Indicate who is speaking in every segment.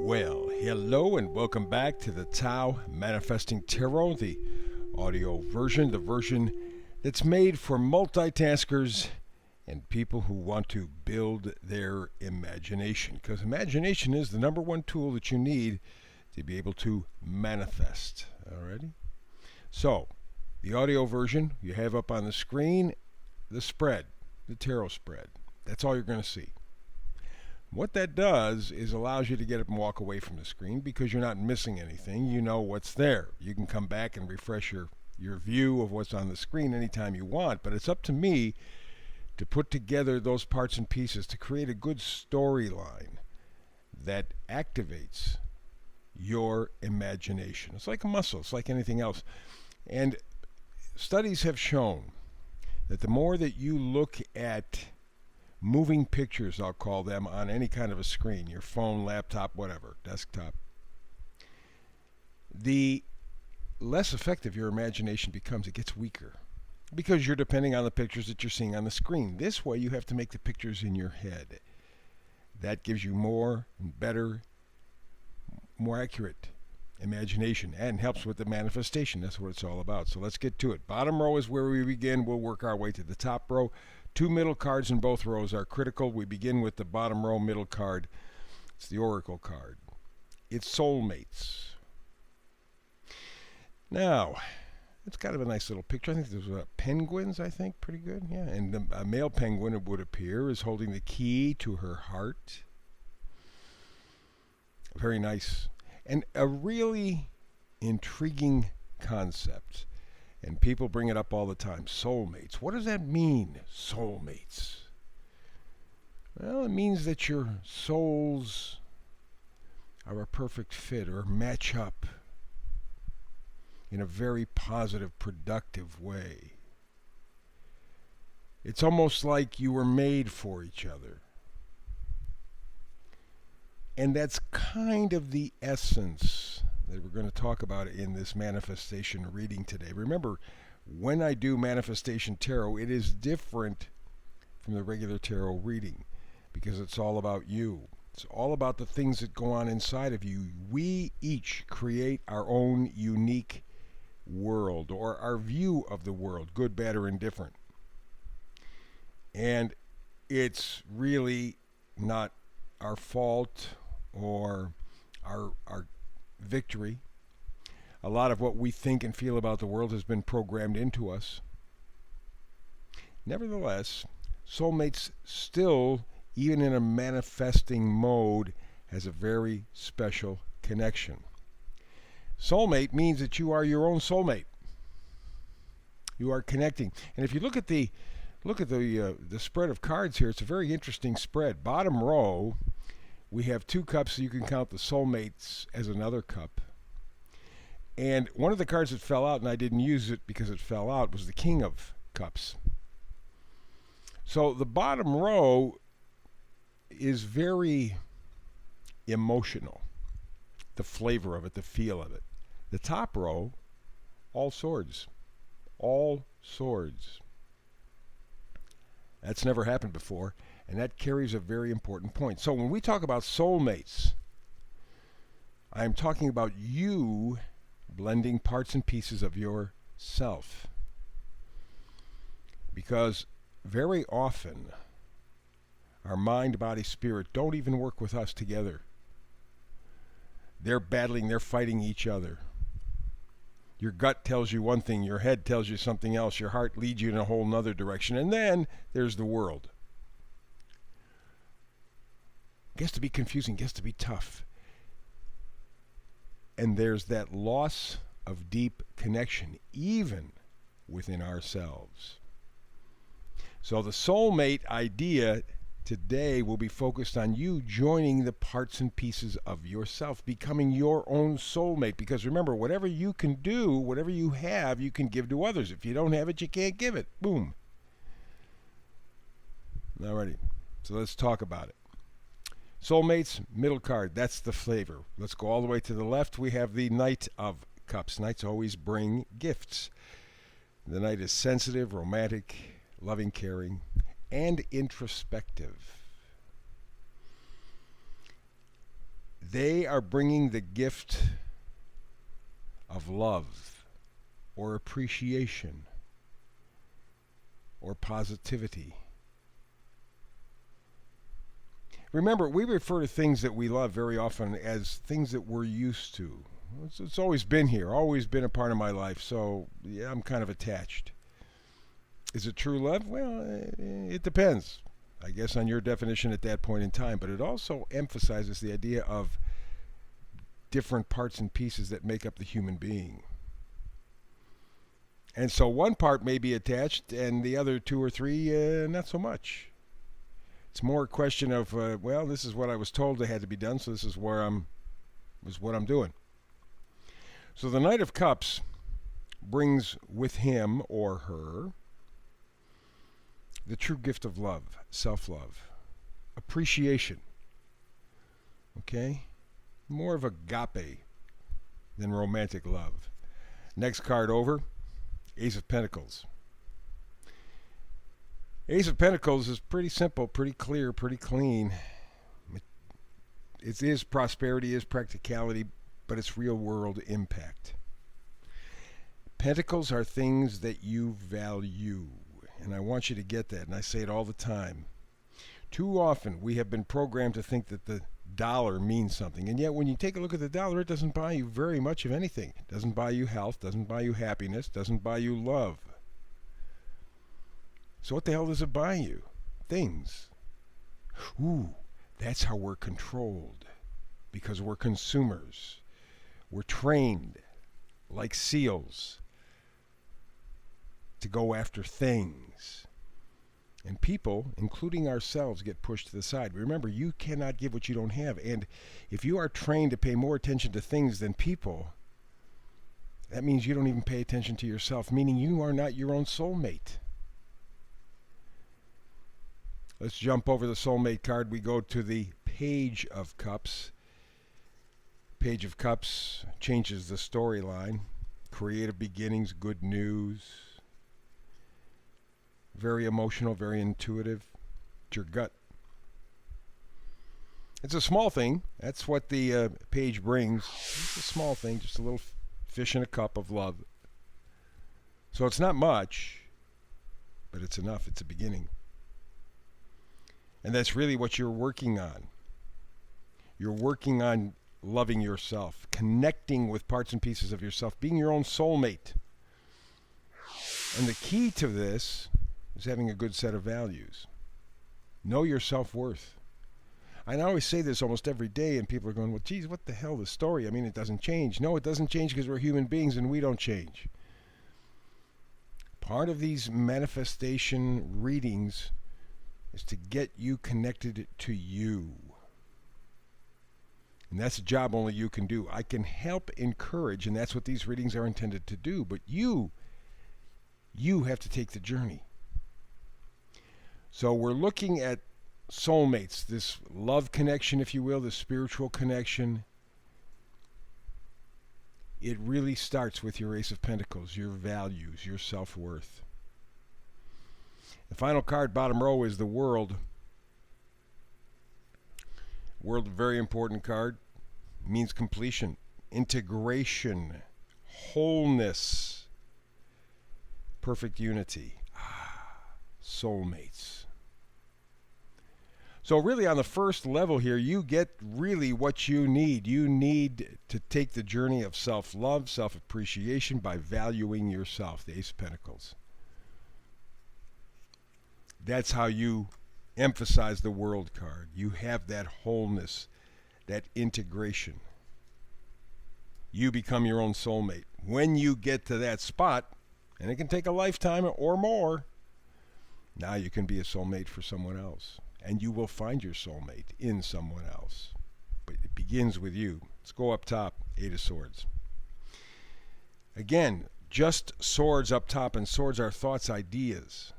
Speaker 1: Well, hello and welcome back to the Tao Manifesting Tarot, the audio version, the version that's made for multitaskers and people who want to build their imagination. Because imagination is the number one tool that you need to be able to manifest. Alrighty? So, the audio version you have up on the screen, the spread, the tarot spread. That's all you're going to see. What that does is allows you to get up and walk away from the screen because you're not missing anything. You know what's there. You can come back and refresh your view of what's on the screen anytime you want, but it's up to me to put together those parts and pieces to create a good storyline that activates your imagination. It's like a muscle. It's like anything else. And studies have shown that the more that you look at moving pictures, I'll call them, on any kind of a screen, your phone, laptop, whatever, desktop, the less effective your imagination becomes. It gets weaker because you're depending on the pictures that you're seeing on the screen. This way you have to make the pictures in your head. That gives you more and better, more accurate imagination and helps with the manifestation. That's what it's all about. So let's get to it. Bottom row is where we begin. We'll work our way to the top row. Two middle cards in both rows are critical. We begin with the bottom row middle card. It's the Oracle card. It's soulmates. Now, it's kind of a nice little picture. I think there's penguins, I think, pretty good. Yeah, and a male penguin, it would appear, is holding the key to her heart. Very nice. And a really intriguing concept. And people bring it up all the time. Soulmates. What does that mean, soulmates? Well, it means that your souls are a perfect fit or match up in a very positive, productive way. It's almost like you were made for each other. And that's kind of the essence that we're going to talk about in this manifestation reading today. Remember, when I do manifestation tarot, it is different from the regular tarot reading because it's all about you. It's all about the things that go on inside of you. We each create our own unique world or our view of the world, good, bad, or indifferent. And it's really not our fault or our victory. A lot of what we think and feel about the world has been programmed into us. Nevertheless, soulmates still, even in a manifesting mode, has a very special connection. Soulmate means that you are your own soulmate. You are connecting. And if you look at the spread of cards here, it's a very interesting spread. Bottom row, we have two cups, so you can count the soulmates as another cup. And one of the cards that fell out, and I didn't use it because it fell out, was the King of Cups. So the bottom row is very emotional. The flavor of it, the feel of it. The top row, all swords. All swords. That's never happened before. And that carries a very important point. So when we talk about soulmates, I'm talking about you blending parts and pieces of yourself. Because very often, our mind, body, spirit don't even work with us together. They're battling, they're fighting each other. Your gut tells you one thing, your head tells you something else, your heart leads you in a whole nother direction. And then there's the world. Gets to be confusing, gets to be tough. And there's that loss of deep connection, even within ourselves. So the soulmate idea today will be focused on you joining the parts and pieces of yourself, becoming your own soulmate. Because remember, whatever you can do, whatever you have, you can give to others. If you don't have it, you can't give it. Boom. Alrighty, so let's talk about it. Soulmates, middle card, that's the flavor. Let's go all the way to the left. We have the Knight of Cups. Knights always bring gifts. The Knight is sensitive, romantic, loving, caring, and introspective. They are bringing the gift of love or appreciation or positivity. Remember, we refer to things that we love very often as things that we're used to. It's always been here, always been a part of my life, so yeah, I'm kind of attached. Is it true love? Well, it depends, I guess, on your definition at that point in time, but it also emphasizes the idea of different parts and pieces that make up the human being. And so one part may be attached and the other two or three not so much. It's more a question of, well, this is what I was told that had to be done, so this is what I'm doing. So the Knight of Cups brings with him or her the true gift of love, self-love, appreciation. Okay? More of agape than romantic love. Next card over, Ace of Pentacles. Ace of Pentacles is pretty simple, pretty clear, pretty clean. It is prosperity, is practicality, but it's real world impact. Pentacles are things that you value, and I want you to get that, and I say it all the time. Too often we have been programmed to think that the dollar means something, and yet when you take a look at the dollar, it doesn't buy you very much of anything. It doesn't buy you health, doesn't buy you happiness, doesn't buy you love. So what the hell does it buy you? Things. Ooh, that's how we're controlled, because we're consumers. We're trained like seals to go after things. And people, including ourselves, get pushed to the side. Remember, you cannot give what you don't have. And if you are trained to pay more attention to things than people, that means you don't even pay attention to yourself, meaning you are not your own soulmate. Let's jump over the soulmate card. We go to the Page of Cups. Page of Cups changes the storyline. Creative beginnings, good news. Very emotional, very intuitive. It's your gut. It's a small thing. That's what the page brings. It's a small thing, just a little fish in a cup of love. So it's not much, but it's enough. It's a beginning. And that's really what you're working on. You're working on loving yourself, connecting with parts and pieces of yourself, being your own soulmate. And the key to this is having a good set of values. Know your self-worth. I always say this almost every day, and people are going, well, geez, what the hell, the story? I mean, it doesn't change. No, it doesn't change because we're human beings and we don't change. Part of these manifestation readings is to get you connected to you. And that's a job only you can do. I can help encourage, and that's what these readings are intended to do. But you have to take the journey. So we're looking at soulmates, this love connection, if you will, this spiritual connection. It really starts with your Ace of Pentacles, your values, your self-worth. The final card, bottom row, is the World. World, a very important card. Means completion, integration, wholeness, perfect unity. Soulmates. So really on the first level here, you get really what you need. You need to take the journey of self-love, self-appreciation by valuing yourself, the Ace of Pentacles. That's how you emphasize the World card. You have that wholeness, that integration. You become your own soulmate. When you get to that spot, and it can take a lifetime or more, now you can be a soulmate for someone else. And you will find your soulmate in someone else. But it begins with you. Let's go up top, Eight of Swords. Again, just swords up top, and swords are thoughts, ideas.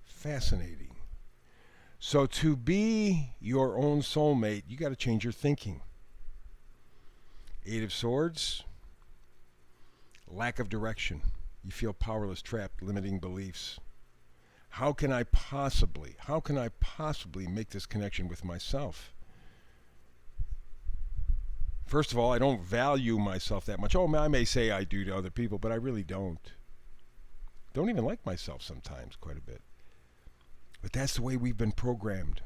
Speaker 1: Fascinating. So to be your own soulmate, you got to change your thinking. Eight of Swords, lack of direction. You feel powerless, trapped, limiting beliefs. How can I possibly make this connection with myself? First of all, I don't value myself that much. Oh, I may say I do to other people, but I really don't. Don't even like myself sometimes quite a bit. But that's the way we've been programmed.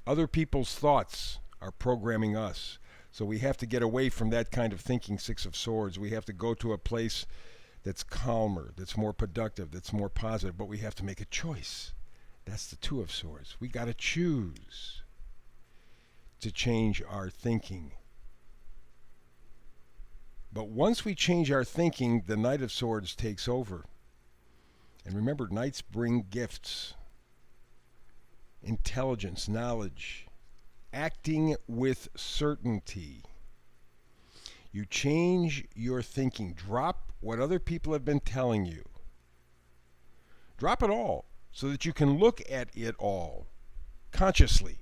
Speaker 1: Other people's thoughts are programming us. So we have to get away from that kind of thinking, Six of Swords. We have to go to a place that's calmer, that's more productive, that's more positive. But we have to make a choice. That's the Two of Swords. We got to choose to change our thinking. But once we change our thinking, the Knight of Swords takes over. And remember, knights bring gifts, intelligence, knowledge, acting with certainty. You change your thinking. Drop what other people have been telling you. Drop it all so that you can look at it all consciously.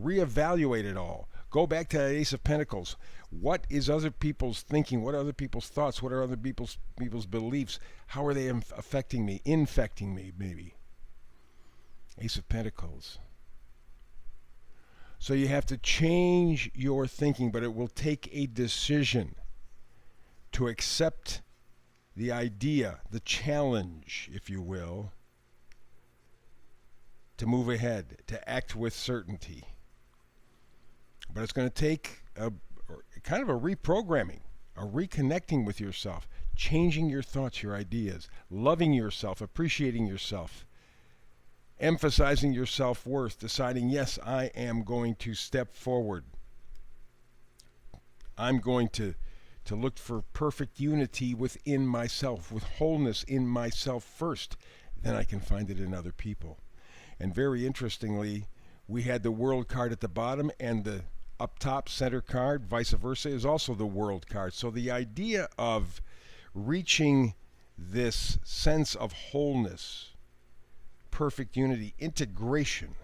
Speaker 1: Reevaluate it all. Go back to that Ace of Pentacles. What is other people's thinking? What are other people's thoughts? What are other people's beliefs? How are they affecting me, infecting me, maybe? Ace of Pentacles. So you have to change your thinking, but it will take a decision to accept the idea, the challenge, if you will, to move ahead, to act with certainty. But it's going to take a kind of a reprogramming, a reconnecting with yourself, changing your thoughts, your ideas, loving yourself, appreciating yourself, emphasizing your self-worth, deciding, yes, I am going to step forward. I'm going to look for perfect unity within myself, with wholeness in myself first. Then I can find it in other people. And very interestingly, we had the World card at the bottom, and the up top center card, vice versa, is also the World card. So the idea of reaching this sense of wholeness, perfect unity, integration,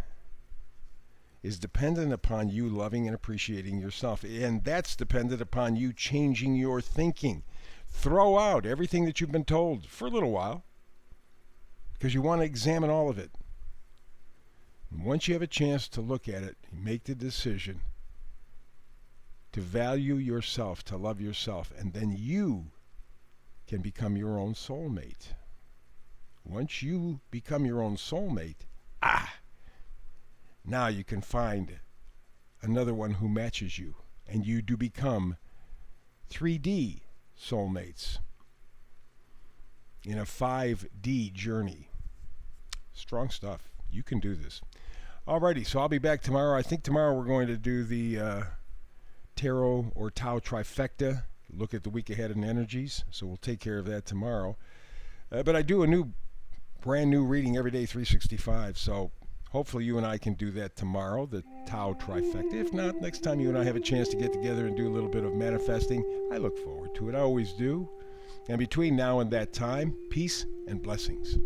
Speaker 1: is dependent upon you loving and appreciating yourself. And that's dependent upon you changing your thinking. Throw out everything that you've been told for a little while, because you want to examine all of it. And once you have a chance to look at it, make the decision to value yourself, to love yourself, and then you can become your own soulmate. Once you become your own soulmate, now you can find another one who matches you, and you do become 3D soulmates in a 5D journey. Strong stuff. You can do this. Alrighty, so I'll be back tomorrow. I think tomorrow we're going to do the Tarot or Tau Trifecta, look at the week ahead and energies, so we'll take care of that tomorrow. But I do a brand new reading every day, 365, so hopefully you and I can do that tomorrow, the Tau Trifecta. If not, next time you and I have a chance to get together and do a little bit of manifesting, I look forward to it. I always do. And between now and that time, peace and blessings.